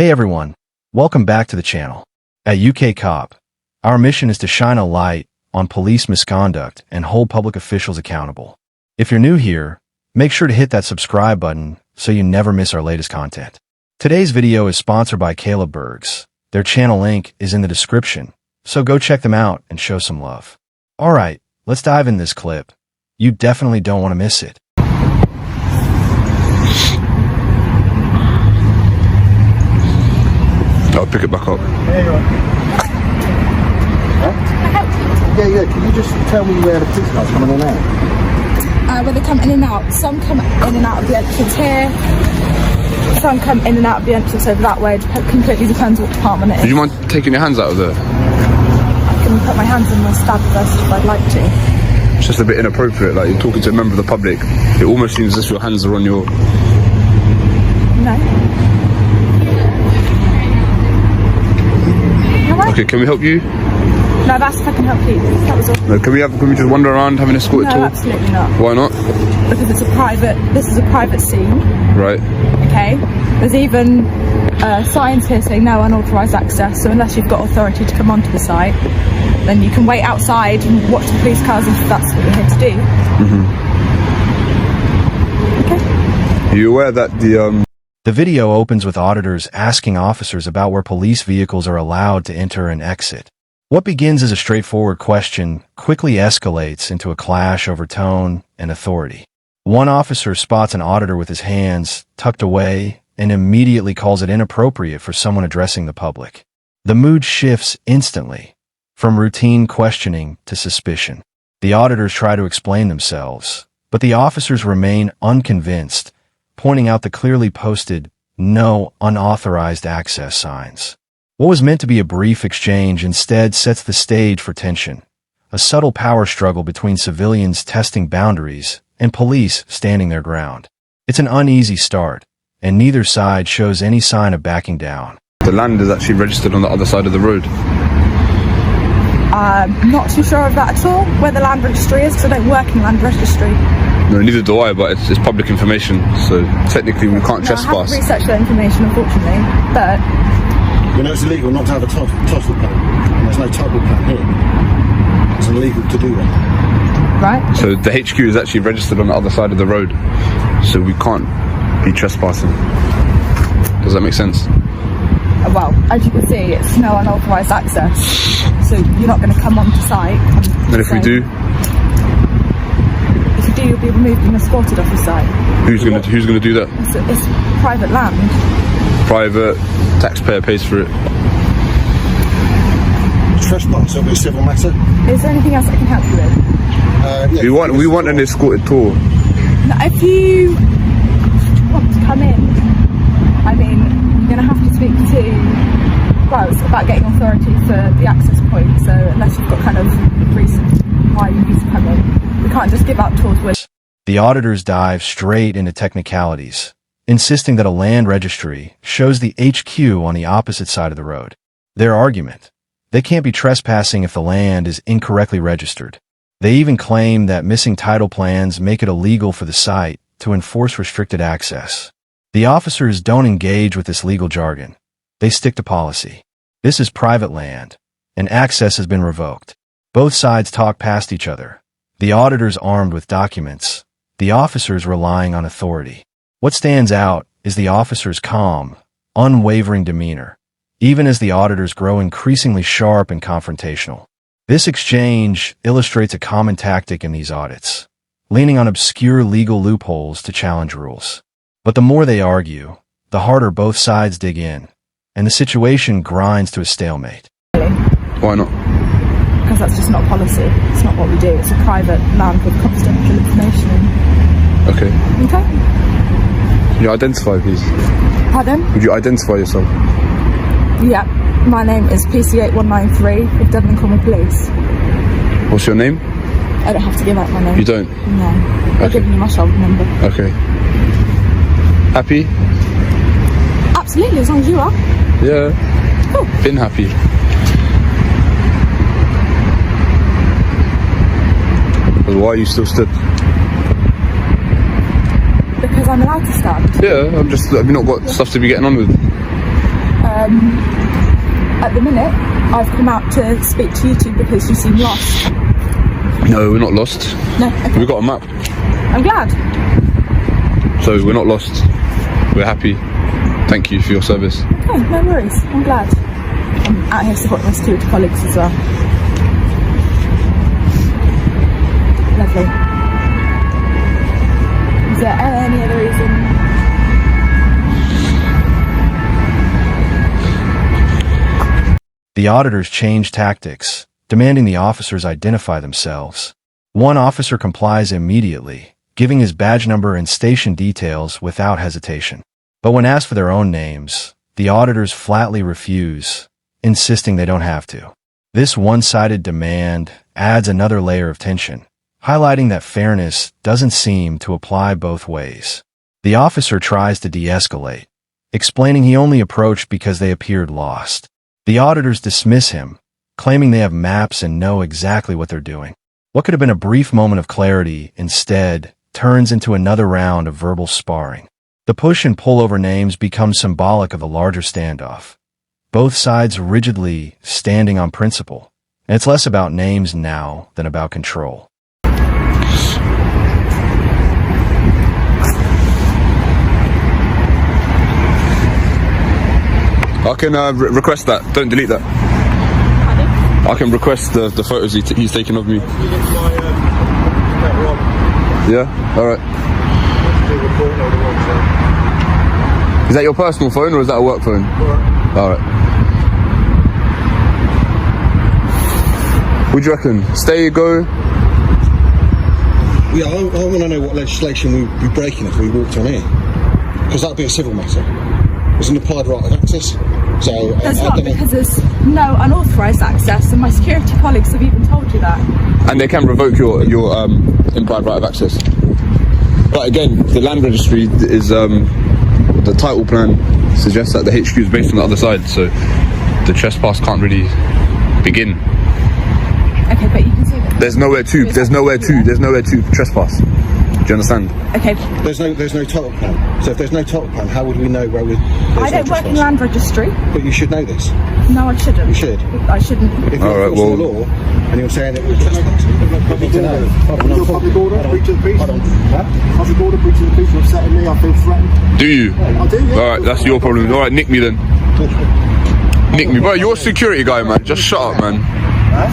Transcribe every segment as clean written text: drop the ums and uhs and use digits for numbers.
Hey everyone, welcome back to the channel. At UK Cop, our mission is to shine a light on police misconduct and hold public officials accountable. If you're new here, make sure to hit that subscribe button so you never miss our latest content. Today's video is sponsored by Caleb Bergs. Their channel link is in the description, so go check them out and show some love. Alright, let's dive in this clip. You definitely don't want to miss it. I'll pick it back up. There you are. Huh? Yeah. Can you just tell me where the police cars coming in and out? Where they come in and out. Some come in and out of the entrance here. Some come in and out of the entrance over that way. It completely depends what department it is. Do you mind taking your hands out of there? I can put my hands in my stab vest if I'd like to. It's just a bit inappropriate, like you're talking to a member of the public. It almost seems as if your hands are on your... No. Okay, can we help you? No, I've asked if I can help you. That was all. No, can we just wander around, have an escorted tour? No, absolutely not. Why not? Because this is a private scene. Right. Okay. There's even signs here saying no unauthorised access, so unless you've got authority to come onto the site, then you can wait outside and watch the police cars if that's what you're here to do. Okay. Are you aware that The video opens with auditors asking officers about where police vehicles are allowed to enter and exit. What begins as a straightforward question quickly escalates into a clash over tone and authority. One officer spots an auditor with his hands tucked away and immediately calls it inappropriate for someone addressing the public. The mood shifts instantly, from routine questioning to suspicion. The auditors try to explain themselves, but the officers remain unconvinced, pointing out the clearly posted, no unauthorized access signs. What was meant to be a brief exchange instead sets the stage for tension, a subtle power struggle between civilians testing boundaries and police standing their ground. It's an uneasy start, and neither side shows any sign of backing down. the land is actually registered on the other side of the road? Not too sure of that at all, where the land registry is, because I don't work in land registry. No, neither do I, but it's public information, so technically we can't trespass. I haven't researched that information, unfortunately, but... You know it's illegal not to have a title plan. There's no title plan here. It's illegal to do that. Right. So the HQ is actually registered on the other side of the road, so we can't be trespassing. Does that make sense? Well, as you can see, it's no unauthorised access, so you're not going to come onto site. And if we do? If you do, you'll be removed and escorted off the site. Who's going to do that? It's private land. Private, taxpayer pays for it. Trespass, it'll be a civil matter. Is there anything else I can help you with? Yeah, we want an escorted tour. Now, if you want to come in, I mean, you're going to have to speak to, well, it's about getting authority for the access point, so unless you've got kind of reason why you need to come in, we can't just give out tours with. The auditors dive straight into technicalities, insisting that a land registry shows the HQ on the opposite side of the road. Their argument: they can't be trespassing if the land is incorrectly registered. They even claim that missing title plans make it illegal for the site to enforce restricted access. The officers don't engage with this legal jargon. They stick to policy. This is private land, and access has been revoked. Both sides talk past each other. The auditors armed with documents, the officers relying on authority. What stands out is the officers' calm, unwavering demeanor, even as the auditors grow increasingly sharp and confrontational. This exchange illustrates a common tactic in these audits, leaning on obscure legal loopholes to challenge rules. But the more they argue, the harder both sides dig in, and the situation grinds to a stalemate. Why not? Because that's just not policy. It's not what we do. It's a private land with confidential information. Okay. Okay. Can you identify, please? Pardon? Would you identify yourself? Yeah. My name is PC8193 of Devon Cornwall Police. What's your name? I don't have to give out my name. You don't? No. Okay. I've given you my shoulder number. Okay. Happy? Absolutely, as long as you are. Yeah. Cool. Been happy. But why are you still stood? Because I'm allowed to stand. Yeah, have you not got stuff to be getting on with? At the minute, I've come out to speak to you two because you seem lost. No, we're not lost. No, okay. We've got a map. I'm glad. So we're not lost. We're happy. Thank you for your service. Okay, no worries. I'm glad. I'm out here supporting my security colleagues as well. Lovely. Is there any other reason? The auditors change tactics, demanding the officers identify themselves. One officer complies immediately, giving his badge number and station details without hesitation. But when asked for their own names, the auditors flatly refuse, insisting they don't have to. This one-sided demand adds another layer of tension, highlighting that fairness doesn't seem to apply both ways. The officer tries to de-escalate, explaining he only approached because they appeared lost. The auditors dismiss him, claiming they have maps and know exactly what they're doing. What could have been a brief moment of clarity instead turns into another round of verbal sparring. The push and pull over names becomes symbolic of a larger standoff, both sides rigidly standing on principle, and it's less about names now than about control. I can request that. Don't delete that. I can request the photos he's taken of me. Yeah? Alright. Is that your personal phone or is that a work phone? Alright. What do you reckon? Stay, go? Yeah, I want to know what legislation we'd be breaking if we walked on here. Because that would be a civil matter. There's an applied right of access. So there's not, because there's no unauthorised access, and my security colleagues have even told you that. And they can revoke your implied right of access. But again, the land registry is the title plan suggests that the HQ is based on the other side, so the trespass can't really begin. Okay, but you can see that. There's nowhere to trespass. Do you understand? Okay. There's no title plan. So if there's no title plan, how would we know where we? I don't work in land registry. But you should know this. No, I shouldn't. You should. I shouldn't. If you're enforcing the law and you're saying that we're trespassing, you need to know. Public order, breach of the peace. Public order, breach of the peace. You're upsetting me. I feel threatened. Do you? I do. Yeah. All right, that's your problem. All right, nick me then. Nick me, bro. You're a security guy, man. Just shut up, man.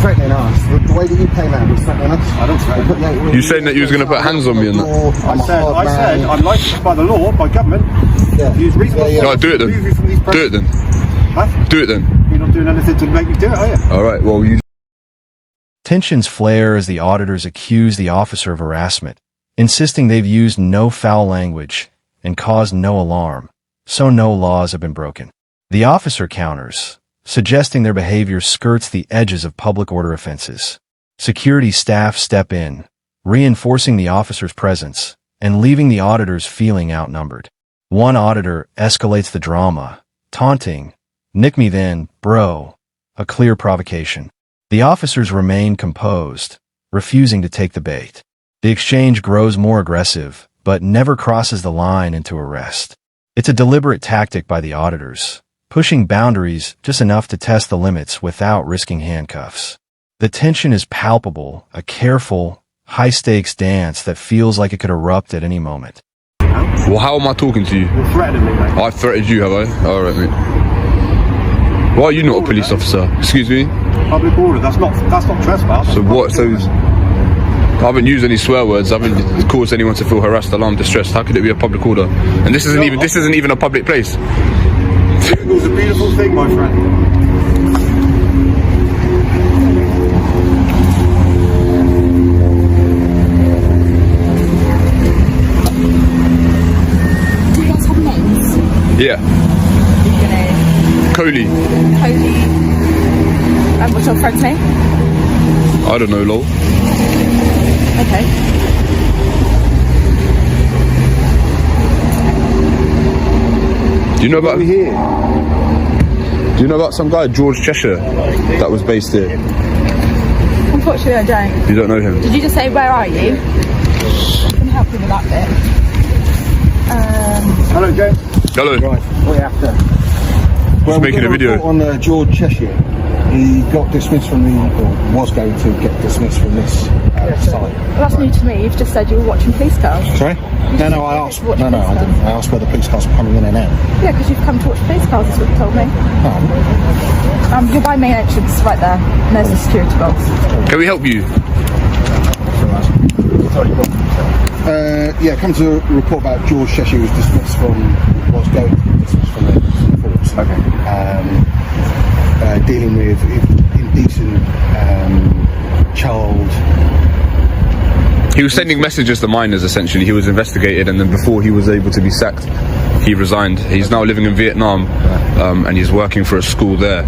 Threatening us. The way that you came out was threatening us. I don't threaten. You saying that you was going to put hands on me and that? I said I'm licensed by the law, by government. Yeah. Use reasonable. No, do it then. Do it then. Huh? Do it then. You're not doing anything to make me do it, are you? All right. Well, you. Tensions flare as the auditors accuse the officer of harassment, insisting they've used no foul language and caused no alarm, so no laws have been broken. The officer counters, suggesting their behavior skirts the edges of public order offenses. Security staff step in, reinforcing the officer's presence and leaving the auditors feeling outnumbered. One auditor escalates the drama, taunting, "Nick me then, bro," a clear provocation. The officers remain composed, refusing to take the bait. The exchange grows more aggressive, but never crosses the line into arrest. It's a deliberate tactic by the auditors, pushing boundaries just enough to test the limits without risking handcuffs. The tension is palpable, a careful, high-stakes dance that feels like it could erupt at any moment. Well, how am I talking to you? You're threatening me, mate. I threatened you, have I? All right, mate. Why are you not a police officer? Excuse me? Public order. That's not trespass. So what? So I haven't used any swear words. I haven't caused anyone to feel harassed, alarmed, distressed. How could it be a public order? And this isn't even a public place. It was a beautiful thing, my friend. Do you guys have names? Yeah. Your name? Cody. Cody. And what's your friend's name? I don't know, lol. Okay. Do you know about Do you know about some guy, George Cheshire, that was based here? Unfortunately, I don't. You don't know him? Did you just say, where are you? I can help you with that bit. Hello, James. Hello. Right. What are you after? Just making a video. On George Cheshire, he got dismissed from or was going to get dismissed from this site. Well, that's new to me. You've just said you were watching police cars. Sorry? No, I asked. No, I didn't. I asked where the police cars were coming in and out. Yeah, because you've come to watch police cars, is what you told me. You're by main entrance, right there. And there's the security box. Can we help you? Yeah, come to report about George Cheshire who was dismissed from, was going to be dismissed from the force. Okay. Dealing with indecent child. He was sending messages to minors, essentially. He was investigated, and then before he was able to be sacked, he resigned. He's now living in Vietnam, and he's working for a school there.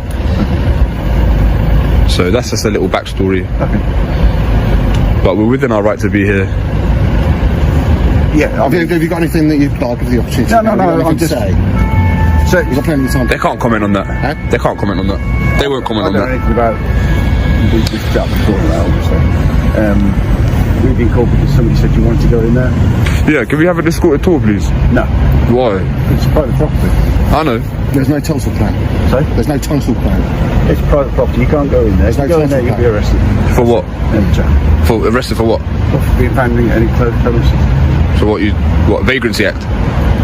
So that's just a little backstory. Okay. But we're within our right to be here. Yeah, have you got anything that you'd like give the opportunity? No, I'm just saying. So, you've got plenty of time. They can't comment on that. They can't comment on that. They won't comment on that. I don't know anything about this chat before that, obviously. We've been called because somebody said you wanted to go in there. Yeah, can we have a escorted tour, please? No. Why? It's private property. I know. There's no tonsil plan. Sorry? There's no tonsil plan. It's private property. You can't go in there. There's no go in there, tonsil you'll be arrested. For what? Yeah. For arrested for what? For being found in any closed premises. So what? Vagrancy Act?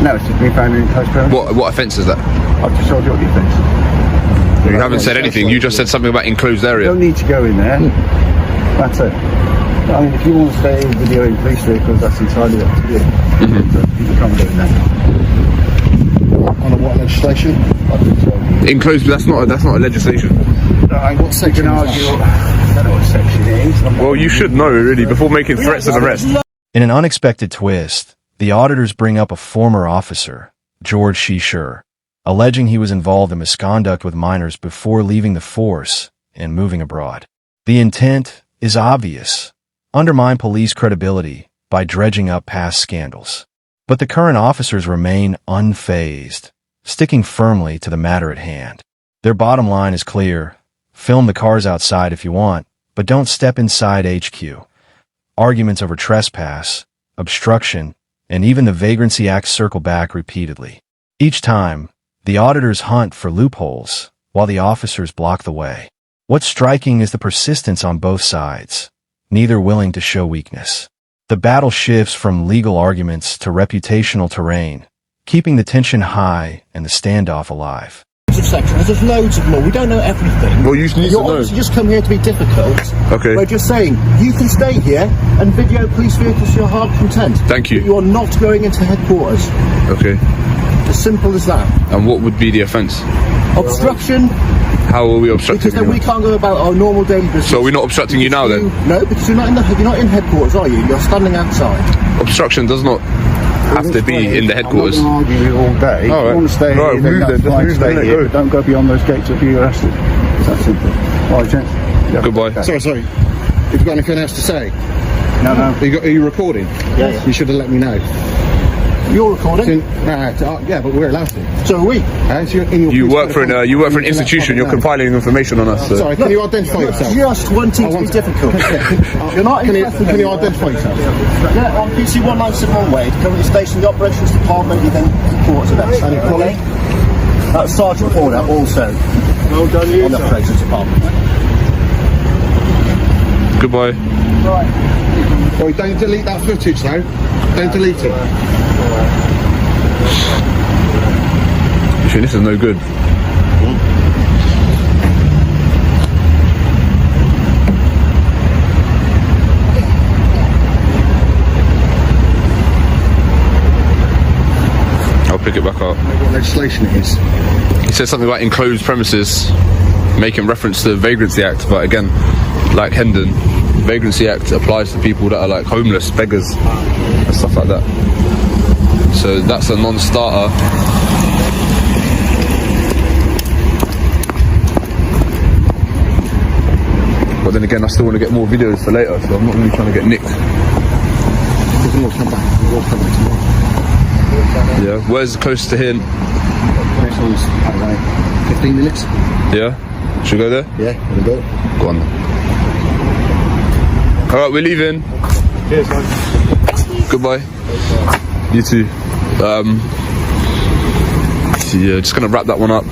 No, it's just being found in closed premises. What offence is that? I've just told you what the offence is. You haven't said anything. You just said something about enclosed area. You don't need to go in there. That's it. I mean, if you want to stay videoing police vehicles, that's entirely up to you. You can't go in there. On what legislation? Enclosed, that's not a legislation. What section I don't know what section it is. Well, you should know, really, before making threats of arrest. In an unexpected twist, the auditors bring up a former officer, George Cheshire, alleging he was involved in misconduct with minors before leaving the force and moving abroad. The intent is obvious: undermine police credibility by dredging up past scandals. But the current officers remain unfazed, sticking firmly to the matter at hand. Their bottom line is clear: film the cars outside if you want, but don't step inside HQ. Arguments over trespass, obstruction, and even the Vagrancy Act circle back repeatedly. Each time, the auditors hunt for loopholes, while the officers block the way. What's striking is the persistence on both sides, neither willing to show weakness. The battle shifts from legal arguments to reputational terrain, keeping the tension high and the standoff alive. Sections. There's loads of law. We don't know everything. Well, you need to know. You're obviously just come here to be difficult. Okay. We're just saying you can stay here and video police vehicles to your heart content. Thank you. But you are not going into headquarters. Okay. As simple as that. And what would be the offence? Obstruction. How are we obstructing Because then you? we can't go about our normal daily business. So we're not obstructing you now then? No, because you're not in headquarters, are you? You're standing outside. Obstruction does not have to be in the headquarters. I'm not going to argue with you all day. All right. If you want to stay Right, here, then move that's then, just fine, move stay then, here, go. but don't go beyond those gates or be arrested. It's that simple. All right, gents. Yeah. Goodbye. Sorry. Have you got anything else to say? No. Are you recording? Yeah. You should have let me know. You're recording? Yeah, but we're allowed to. So are we. You work for an institution. You're compiling information on us. So. Sorry, can you identify yourself? Just wanting to be difficult. You're not. Can you identify yourself? Yeah, on PC 197 Wade, currently stationed in the Operations Department, you then reports of that. And your colleague? That's Sergeant Porter, also. Well done, you. On the Operations Department. Goodbye. Right. Boy, don't delete that footage though. Don't delete it. Actually, this is no good. I'll pick it back up. What legislation it is? He said something about enclosed premises, making reference to the Vagrancy Act, but again, like Hendon, Vagrancy Act applies to people that are like homeless, beggars, and stuff like that. So that's a non-starter. But then again, I still want to get more videos for later, so I'm not really trying to get nicked. We can all come back. We'll all come back tomorrow. Yeah, where's close to here? Next one's, I don't know, 15 minutes. Yeah? Should we go there? Yeah, we'll do it. Go on then. Alright, we're leaving. Cheers, man. Goodbye. You too. So yeah, just gonna wrap that one up.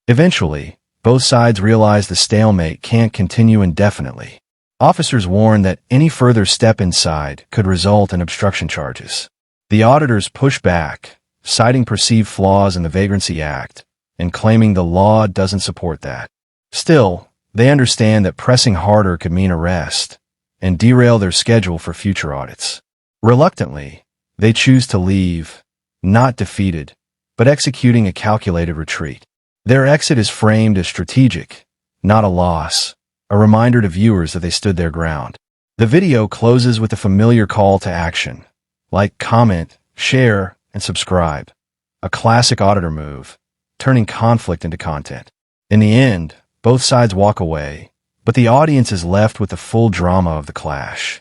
Eventually, both sides realize the stalemate can't continue indefinitely. Officers warn that any further step inside could result in obstruction charges. The auditors push back, citing perceived flaws in the Vagrancy Act and claiming the law doesn't support that. Still, they understand that pressing harder could mean arrest and derail their schedule for future audits. Reluctantly, they choose to leave, not defeated, but executing a calculated retreat. Their exit is framed as strategic, not a loss, a reminder to viewers that they stood their ground. The video closes with a familiar call to action. Like, comment, share, and subscribe. A classic auditor move, turning conflict into content. In the end, both sides walk away, but the audience is left with the full drama of the clash.